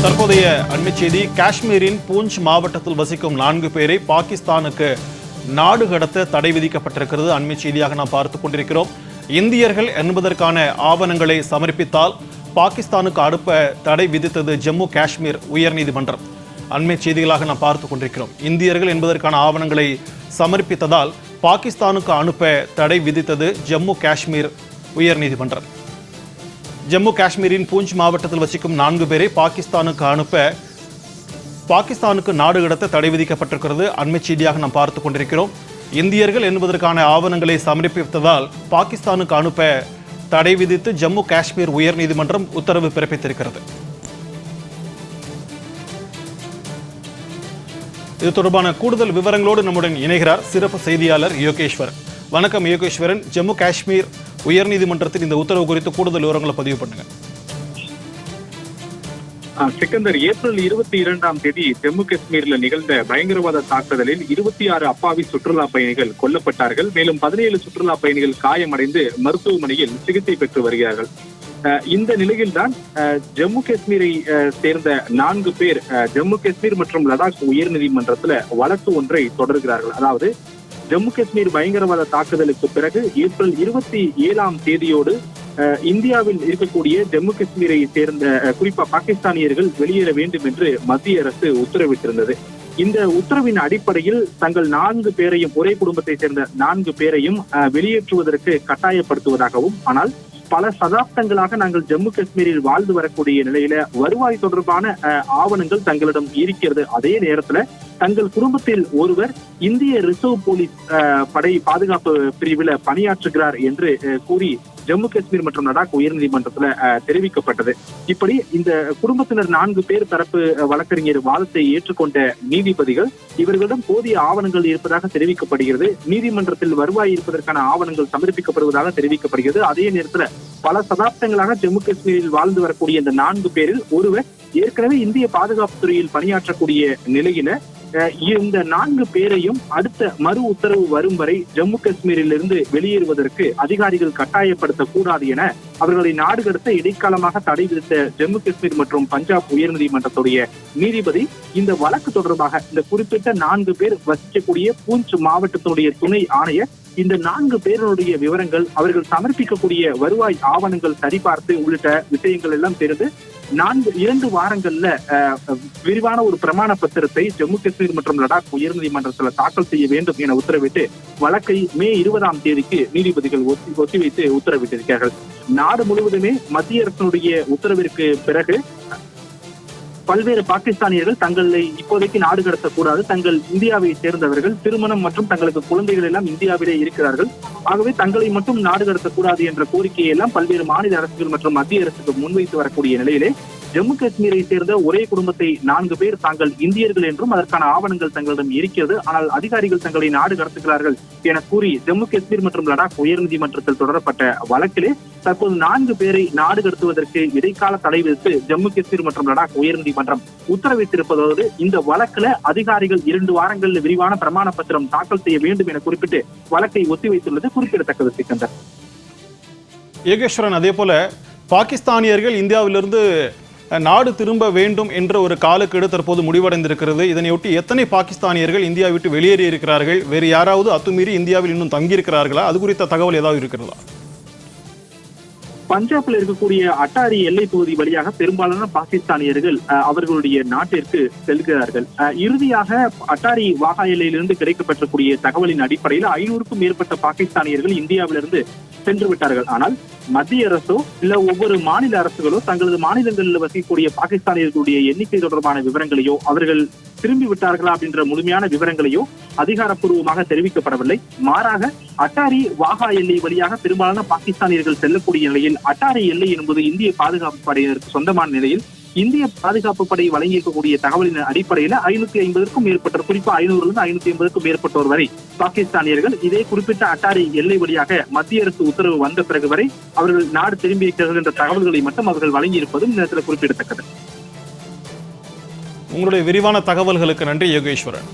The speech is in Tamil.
தற்போதைய அண்மை செய்தி, காஷ்மீரின் பூஞ்ச் மாவட்டத்தில் வசிக்கும் 4 பேரை பாகிஸ்தானுக்கு நாடு கடத்த தடை விதிக்கப்பட்டிருக்கிறது. அண்மை செய்தியாக நாம் பார்த்துக் கொண்டிருக்கிறோம். இந்தியர்கள் என்பதற்கான ஆவணங்களை சமர்ப்பித்தால் பாகிஸ்தானுக்கு அனுப்ப தடை விதித்தது ஜம்மு காஷ்மீர் உயர்நீதிமன்றம். அண்மை செய்திகளாக நாம் பார்த்துக் கொண்டிருக்கிறோம். இந்தியர்கள் என்பதற்கான ஆவணங்களை சமர்ப்பித்ததால் பாகிஸ்தானுக்கு அனுப்ப தடை விதித்தது ஜம்மு காஷ்மீர் உயர்நீதிமன்றம். ஜம்மு காஷ்மீரின் பூஞ்ச் மாவட்டத்தில் வசிக்கும் 4 பேரை பாகிஸ்தானுக்கு நாடு கடத்த தடை விதிக்கப்பட்டிருக்கிறது. அண்மை செய்தியாக நாம் பார்த்துக் கொண்டிருக்கிறோம். இந்தியர்கள் என்பதற்கான ஆவணங்களை சமர்ப்பித்ததால் பாகிஸ்தானுக்கு அனுப்ப தடை விதித்து ஜம்மு காஷ்மீர் உயர்நீதிமன்றம் உத்தரவு பிறப்பித்திருக்கிறது. இது தொடர்பான கூடுதல் விவரங்களோடு நம்முடன் இணைகிறார் சிறப்பு செய்தியாளர் யோகேஸ்வரன். வணக்கம் யோகேஸ்வரன். ஜம்மு காஷ்மீர் உயர்நீதிமன்றத்தில் இந்த உத்தரவு குறித்து கூடுதல் விவரங்களை பதிவு பண்ணுங்க. சிக்கந்தர், ஏப்ரல் 22ஆம் தேதி ஜம்மு காஷ்மீரில் நிகழ்ந்த பயங்கரவாத தாக்குதலில் 26 அப்பாவி சுற்றுலா பயணிகள் கொல்லப்பட்டார்கள். மேலும் 17 சுற்றுலா பயணிகள் காயமடைந்து மருத்துவமனையில் சிகிச்சை பெற்று வருகிறார்கள். இந்த நிலையில்தான் ஜம்மு காஷ்மீரை சேர்ந்த 4 பேர் ஜம்மு காஷ்மீர் மற்றும் லடாக் உயர்நீதிமன்றத்துல வழக்கு ஒன்றை தொடர்கிறார்கள். அதாவது ஜம்மு காஷ்மீர் பயங்கரவாத தாக்குதலுக்கு பிறகு ஏப்ரல் 27ஆம் தேதியோடு இந்தியாவில் இருக்கக்கூடிய ஜம்மு காஷ்மீரை சேர்ந்த குறிப்பா பாகிஸ்தானியர்கள் வெளியேற வேண்டும் என்று மத்திய அரசு உத்தரவிட்டிருந்தது. இந்த உத்தரவின் அடிப்படையில் தங்கள் 4 பேரையும், ஒரே குடும்பத்தை சேர்ந்த 4 பேரையும் வெளியேற்றுவதற்கு கட்டாயப்படுத்துவதாகவும், ஆனால் பல சதாப்தங்களாக நாங்கள் ஜம்மு காஷ்மீரில் வாழ்ந்து வரக்கூடிய நிலையில வருவாய் தொடர்பான ஆவணங்கள் தங்களிடம் இருக்கிறது. அதே நேரத்துல தங்கள் குடும்பத்தில் ஒருவர் இந்திய ரிசர்வ் போலீஸ் படை பாதுகாப்பு பிரிவில் பணியாற்றுகிறார் என்று கூறி ஜம்மு காஷ்மீர் மற்றும் லடாக் உயர்நீதிமன்றத்துல தெரிவிக்கப்பட்டது. இப்படி இந்த குடும்பத்தினர் 4 பேர் தரப்பு வழக்கறிஞர் வாதத்தை ஏற்றுக்கொண்ட நீதிபதிகள் இவர்களிடம் போதிய ஆவணங்கள் இருப்பதாக தெரிவிக்கப்படுகிறது. நீதிமன்றத்தில் வருவாய் இருப்பதற்கான ஆவணங்கள் சமர்ப்பிக்கப்படுவதாக தெரிவிக்கப்படுகிறது. அதே நேரத்துல பல சதாப்தங்களாக ஜம்மு காஷ்மீரில் வாழ்ந்து வரக்கூடிய இந்த 4 பேரில் ஒருவர் ஏற்கனவே இந்திய பாதுகாப்பு துறையில் பணியாற்றக்கூடிய நிலையில இந்த 4 பேரையும் அடுத்த மறு உத்தரவு வரும் வரை ஜம்மு காஷ்மீரில் இருந்து வெளியேறுவதற்கு அதிகாரிகள் கட்டாயப்படுத்தக் கூடாது என அவர்களை நாடு கடத்த இடைக்காலமாக தடை விதித்த ஜம்மு காஷ்மீர் மற்றும் பஞ்சாப் உயர்நீதிமன்றத்துடைய நீதிபதி இந்த வழக்கு தொடர்பாக இந்த குறிப்பிட்ட 4 பேர் வசிக்கக்கூடிய பூஞ்ச் மாவட்டத்தினுடைய துணை ஆணையர் இந்த 4 பேருடைய விவரங்கள், அவர்கள் சமர்ப்பிக்கக்கூடிய வருவாய் ஆவணங்கள் சரிபார்த்து உள்ளிட்ட விஷயங்கள் எல்லாம் தெரிந்து 2 வாரங்கள்ல விரிவான ஒரு பிரமாண பத்திரத்தை ஜம்மு காஷ்மீர் மற்றும் லடாக் உயர்நீதிமன்றத்தில் தாக்கல் செய்ய வேண்டும் என உத்தரவிட்டு வழக்கை மே 20ஆம் தேதிக்கு நீதிபதிகள் ஒத்திவைத்து உத்தரவிட்டிருக்கிறார்கள். நாடு முழுவதுமே மத்திய அரசினுடைய உத்தரவிற்கு பிறகு பல்வேறு பாகிஸ்தானியர்கள் தங்களை இப்போதைக்கு நாடு கடத்தக்கூடாது, தங்கள் இந்தியாவை சேர்ந்தவர்கள், திருமணம் மற்றும் தங்களுக்கு குழந்தைகள் எல்லாம் இந்தியாவிலே இருக்கிறார்கள், ஆகவே தங்களை மட்டும் நாடு கடத்தக்கூடாது என்ற கோரிக்கையை எல்லாம் பல்வேறு மாநில அரசுகள் மற்றும் மத்திய அரசுக்கு முன்வைத்து வரக்கூடிய நிலையிலே ஜம்மு காஷ்மீரை சேர்ந்த ஒரே குடும்பத்தை 4 பேர் தாங்கள் இந்தியர்கள் என்றும் அதற்கான ஆவணங்கள் தங்களிடம் இருக்கிறது, ஆனால் அதிகாரிகள் தங்களை நாடு கடத்துகிறார்கள் என கூறி ஜம்மு காஷ்மீர் மற்றும் லடாக் உயர்நீதிமன்றத்தில் தொடரப்பட்ட வழக்கிலே தற்போது 4 பேரை நாடு கடத்துவதற்கு இடைக்கால தடை விதித்து ஜம்மு காஷ்மீர் மற்றும் லடாக் உயர்நீதிமன்றம் உத்தரவிட்டிருப்பதோடு இந்த வழக்குல அதிகாரிகள் 2 வாரங்களில் விரிவான பிரமாண பத்திரம் தாக்கல் செய்ய வேண்டும் என குறிப்பிட்டு வழக்கை ஒத்திவைத்துள்ளது குறிப்பிடத்தக்கது. சிக்கந்தர். யோகேஸ்வரன், அதே போல பாகிஸ்தானியர்கள் இந்தியாவிலிருந்து நாடு திரும்ப வேண்டும் என்ற ஒரு காலக்கெடு தற்போது முடிவடைந்திருக்கிறது. இதனையொட்டி எத்தனை பாகிஸ்தானியர்கள் இந்தியா விட்டு வெளியேறி இருக்கிறார்கள்? வேறு யாராவது அத்துமீறி இந்தியாவில் இன்னும் தங்கியிருக்கிறார்களா? அது குறித்த தகவல் ஏதாவது இருக்கிறதா? பஞ்சாப்ல இருக்கக்கூடிய அட்டாரி எல்லை பகுதி வழியாக பெரும்பாலான பாகிஸ்தானியர்கள் அவர்களுடைய நாட்டிற்கு செல்கிறார்கள். இறுதியாக அட்டாரி வாகா எல்லையிலிருந்து கிடைக்கப்பெற்றக்கூடிய தகவலின் அடிப்படையில் 500க்கும் மேற்பட்ட பாகிஸ்தானியர்கள் இந்தியாவிலிருந்து சென்று விட்டார்கள். ஆனால் மத்திய அரசோ இல்ல ஒவ்வொரு மாநில அரசுகளோ தங்களது மாநிலங்களில் வசிக்கக்கூடிய பாகிஸ்தானியர்களுடைய எண்ணிக்கை தொடர்பான விவரங்களையோ, அவர்கள் திரும்பி விட்டார்களா அப்படின்ற முழுமையான விவரங்களையோ அதிகாரப்பூர்வமாக தெரிவிக்கப்படவில்லை. மாறாக அட்டாரி வாகா எல்லை வழியாக பெரும்பாலான பாகிஸ்தானியர்கள் செல்லக்கூடிய நிலையில் அட்டாரி எல்லை என்பது இந்திய பாதுகாப்பு படையினருக்கு சொந்தமான நிலையில் இந்திய பாதுகாப்பு படை வழங்கியிருக்கக்கூடிய தகவலின் அடிப்படையில் 550க்கும் மேற்பட்ட, குறிப்பா 500லிருந்து 550க்கும் மேற்பட்டோர் வரை பாகிஸ்தானியர்கள் இதே குறிப்பிட்ட அட்டாரி எல்லை வழியாக மத்திய அரசு உத்தரவு வந்த பிறகு வரை அவர்கள் நாடு திரும்பியிருக்கிறார்கள் என்ற தகவல்களை மட்டும் அவர்கள் வழங்கியிருப்பதும் இந்த நேரத்தில் குறிப்பிடத்தக்கது. உங்களுடைய விரிவான தகவல்களுக்கு நன்றி யோகேஸ்வரன்.